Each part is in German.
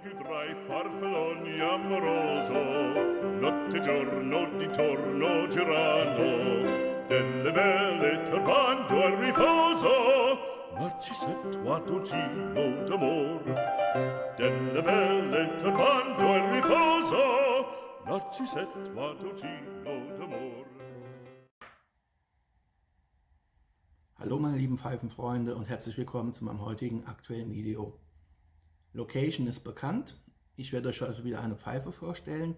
più drei farfalloni amoroso, notte e giorno di torno girando, delle belle turbando al riposo, Narcisetto a dolcino d'amor. Delle belle turbando al riposo, Narcisetto a dolcino d'amor. Hallo meine lieben Pfeifenfreunde und herzlich willkommen zu meinem heutigen aktuellen Video. Location ist bekannt. Ich werde euch heute wieder eine Pfeife vorstellen.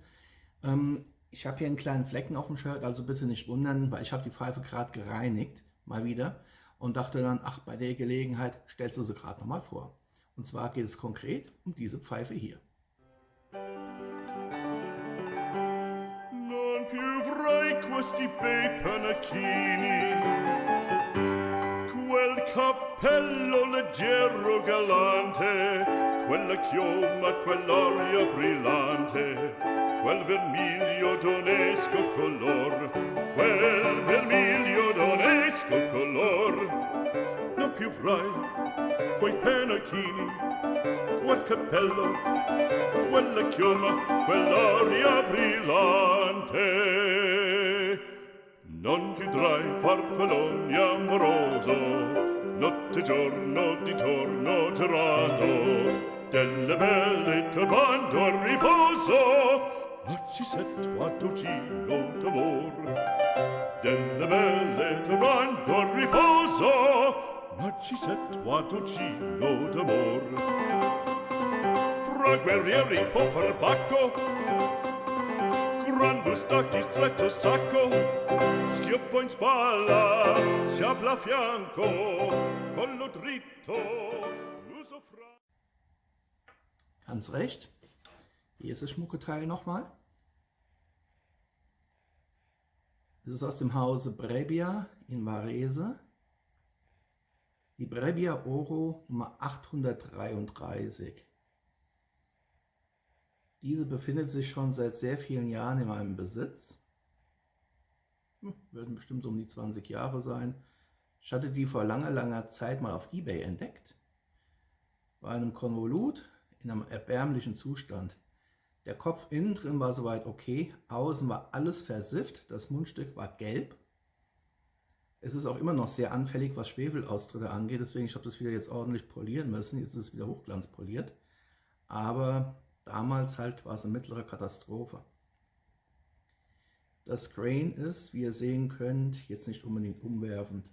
Ich habe hier einen kleinen Flecken auf dem Shirt, also bitte nicht wundern, weil ich habe die Pfeife gerade gereinigt, mal wieder, und dachte dann, ach, bei der Gelegenheit stellst du sie gerade nochmal vor. Und zwar geht es konkret um diese Pfeife hier. Non più vrei questi bei panacchini, quel cappello leggero galante, quella chioma, quell'aria brillante, quel vermiglio d'onesco color, quel vermiglio d'onesco color. Non più vrei quei pennacchini, quel cappello, quella chioma, quell'aria brillante. Non più drai farfalloni amoroso, notte e giorno di torno girando, delle belle turbando al riposo, Narcisetto a dolcino d'amor. Delle belle turbando al riposo, Narcisetto a dolcino d'amor. Fra guerrieri può far bacco, grande stacchi, stretto sacco, schioppo in spalla, sciabla a fianco, collo dritto, muso fra... Ganz recht. Hier ist das schmucke Teil nochmal. Es ist aus dem Hause Brebbia in Varese. Die Brebbia Oro Nummer 833. Diese befindet sich schon seit sehr vielen Jahren in meinem Besitz. Werden bestimmt um die 20 Jahre sein. Ich hatte die vor langer Zeit mal auf eBay entdeckt. Bei einem Konvolut in einem erbärmlichen Zustand. Der Kopf innen drin war soweit okay, außen war alles versifft, das Mundstück war gelb. Es ist auch immer noch sehr anfällig, was Schwefelaustritte angeht, deswegen ich habe das wieder jetzt ordentlich polieren müssen. Jetzt ist es wieder hochglanzpoliert. Aber damals halt war es eine mittlere Katastrophe. Das Grain ist, wie ihr sehen könnt, jetzt nicht unbedingt umwerfend.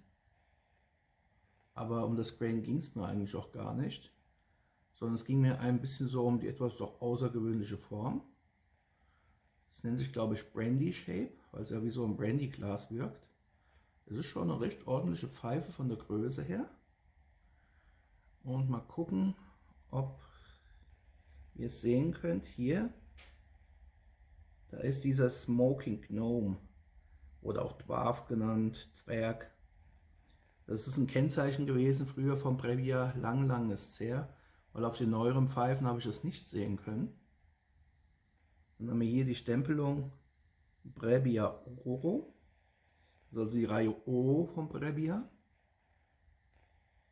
Aber um das Grain ging es mir eigentlich auch gar nicht. Sondern es ging mir ein bisschen so um die etwas doch außergewöhnliche Form. Es nennt sich, glaube ich, Brandy Shape, weil es ja wie so ein Brandyglas wirkt. Es ist schon eine recht ordentliche Pfeife von der Größe her. Und mal gucken, ob ihr es sehen könnt. Hier, da ist dieser Smoking Gnome oder auch Dwarf genannt, Zwerg. Das ist ein Kennzeichen gewesen früher vom Brebbia, lang ist es her. Weil auf den neueren Pfeifen habe ich es nicht sehen können. Dann haben wir hier die Stempelung Brebbia Oro. Das ist also die Reihe O von Brebbia.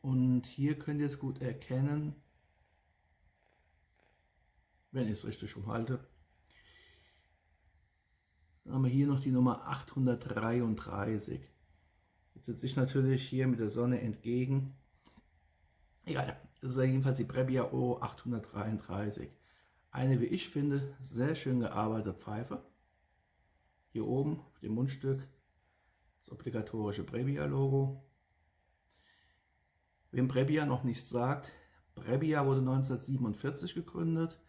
Und hier könnt ihr es gut erkennen, wenn ich es richtig umhalte. Dann haben wir hier noch die Nummer 833. Jetzt sitze ich natürlich hier mit der Sonne entgegen. Egal, das ist ja jedenfalls die Brebbia Oro 833. Eine, wie ich finde, sehr schön gearbeitete Pfeife. Hier oben auf dem Mundstück das obligatorische Brebbia-Logo. Wem Brebbia noch nichts sagt, Brebbia wurde 1947 gegründet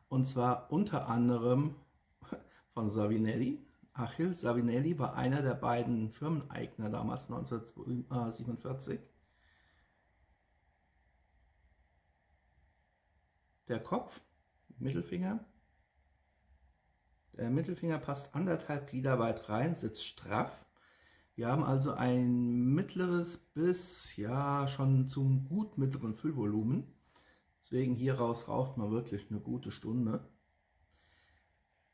und zwar unter anderem von Savinelli. Achille Savinelli war einer der beiden Firmeneigner damals 1947. Der Kopf, Mittelfinger. Der Mittelfinger passt 1,5 Glieder weit rein, sitzt straff. Wir haben also ein mittleres bis ja schon zum gut mittleren Füllvolumen. Deswegen hier raus raucht man wirklich eine gute Stunde.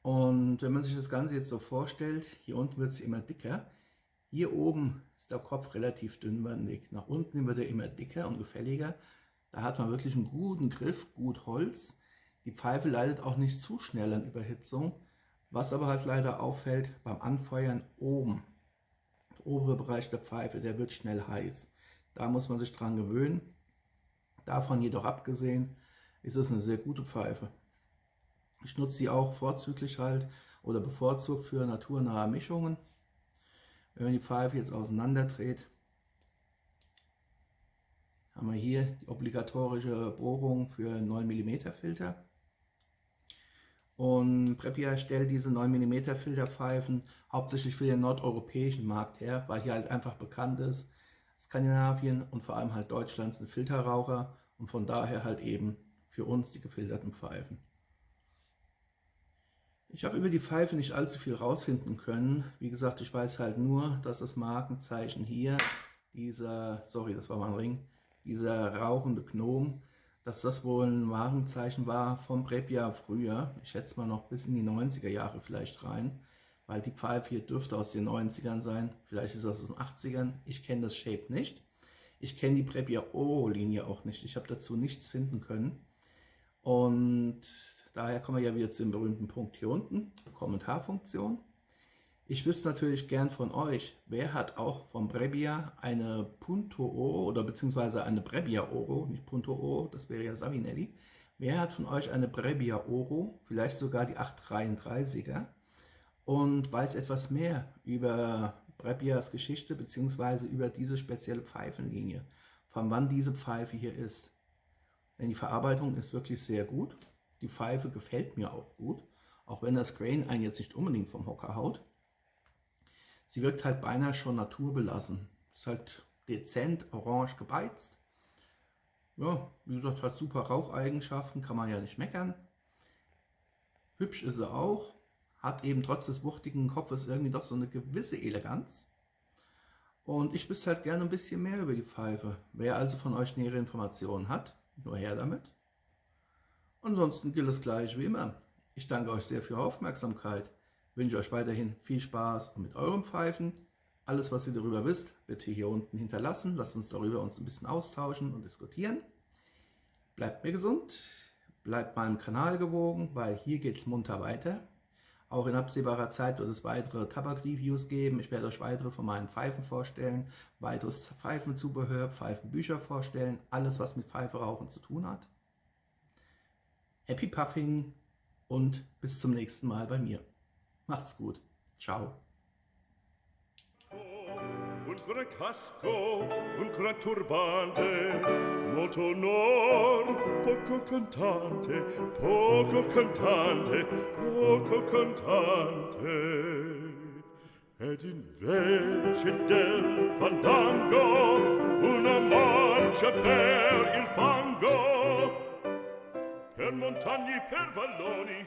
Und wenn man sich das Ganze jetzt so vorstellt, hier unten wird es immer dicker. Hier oben ist der Kopf relativ dünnwandig. Nach unten wird er immer dicker und gefälliger. Da hat man wirklich einen guten Griff, gut Holz. Die Pfeife leidet auch nicht zu schnell an Überhitzung, was aber halt leider auffällt beim Anfeuern oben. Der obere Bereich der Pfeife, der wird schnell heiß. Da muss man sich dran gewöhnen. Davon jedoch abgesehen, ist es eine sehr gute Pfeife. Ich nutze sie auch vorzüglich halt oder bevorzugt für naturnahe Mischungen. Wenn man die Pfeife jetzt auseinanderdreht, haben wir hier die obligatorische Bohrung für 9 mm Filter. Und Prepia stellt diese 9 mm Filterpfeifen hauptsächlich für den nordeuropäischen Markt her, weil hier halt einfach bekannt ist, Skandinavien und vor allem halt Deutschland sind Filterraucher und von daher halt eben für uns die gefilterten Pfeifen. Ich habe über die Pfeife nicht allzu viel rausfinden können. Wie gesagt, ich weiß halt nur, dass das Markenzeichen hier, dieser rauchende Gnom, dass das wohl ein Markenzeichen war vom Prepia früher. Ich schätze mal noch bis in die 90er Jahre vielleicht rein, weil die Pfeife hier dürfte aus den 90ern sein. Vielleicht ist es aus den 80ern. Ich kenne das Shape nicht. Ich kenne die Prepia Oro-Linie auch nicht. Ich habe dazu nichts finden können. Und daher kommen wir ja wieder zu dem berühmten Punkt hier unten, Kommentarfunktion. Ich wüsste natürlich gern von euch, wer hat auch vom Prepia eine Punto Oro oder beziehungsweise eine Prepia Oro, nicht Punto Oro, das wäre ja Savinelli. Wer hat von euch eine Prepia Oro, vielleicht sogar die 833er und weiß etwas mehr über Prepias Geschichte beziehungsweise über diese spezielle Pfeifenlinie, von wann diese Pfeife hier ist. Denn die Verarbeitung ist wirklich sehr gut. Die Pfeife gefällt mir auch gut, auch wenn das Grain einen jetzt nicht unbedingt vom Hocker haut. Sie wirkt halt beinahe schon naturbelassen. Ist halt dezent orange gebeizt. Ja, wie gesagt, hat super Raucheigenschaften, kann man ja nicht meckern. Hübsch ist sie auch. Hat eben trotz des wuchtigen Kopfes irgendwie doch so eine gewisse Eleganz. Und ich wüsste halt gerne ein bisschen mehr über die Pfeife. Wer also von euch nähere Informationen hat, nur her damit. Ansonsten gilt das gleiche wie immer. Ich danke euch sehr für eure Aufmerksamkeit. Wünsche euch weiterhin viel Spaß mit euren Pfeifen. Alles, was ihr darüber wisst, bitte hier unten hinterlassen. Lasst uns darüber ein bisschen austauschen und diskutieren. Bleibt mir gesund, bleibt meinem Kanal gewogen, weil hier geht es munter weiter. Auch in absehbarer Zeit wird es weitere Tabak-Reviews geben. Ich werde euch weitere von meinen Pfeifen vorstellen, weiteres Pfeifenzubehör, Pfeifenbücher vorstellen. Alles, was mit Pfeife rauchen zu tun hat. Happy Puffing und bis zum nächsten Mal bei mir. Macht's gut. Ciao. Un gran casco, un gran turbante, molto onor, poco cantante, poco cantante, poco cantante. Ed invece del fandango, una marcia per il fango, per montagne, per valloni,